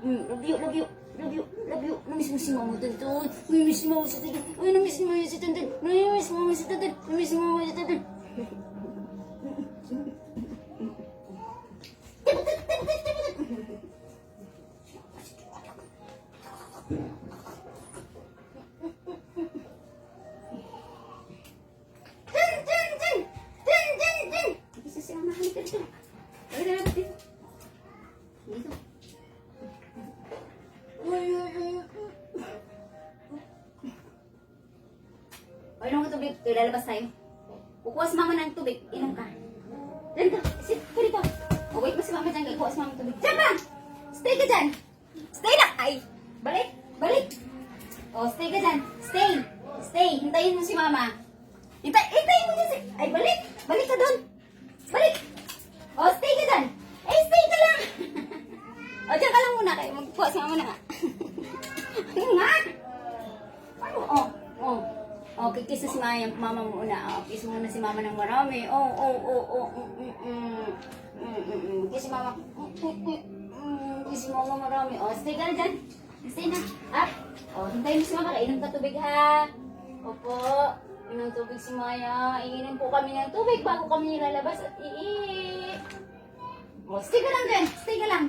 Love you, love you. Love you, love you. Namiss mo si Mama Tantan. Namiss mo si Tantan. Ay, namiss mo si Tantan. Namiss mo si Tantan. Namiss mo si Tantan. Isa si Mama. Halika dito. Halika dito. Dito. O, inom ka tubig. Lalabas tayo. Kukuha si Mama ng tubig. Inom ka. Diyan ka. Sit ka dito. O, wait mo si Mama dyan. Kukuha si Mama ng tubig. Diyan ka! Stay ka dyan. Stay na! Ay! Balik! Balik! O, stay ka dyan. Stay! Stay! Hintayin mo si Mama. Hintayin mo dyan si... Ay, balik! Balik ka doon! Balik! O, stay ka dyan! Eh, stay ka lang! O, dyan ka lang muna. Kayo magkuha si Mama na nga. Ayun nga! Ano? O, kikisa si Mama muna. O, kiss muna si Mama ng marami. Kiss si Mama. Kiss si Mama marami. O, stay ka na dyan. Stay na. Up. O, hintayin mo si Mama. Kainom ka tubig, ha? Opo. Inom tubig si Maya. Iinom po kami ng tubig bago kami nilalabas at O, stay ka lang dyan. Stay ka lang.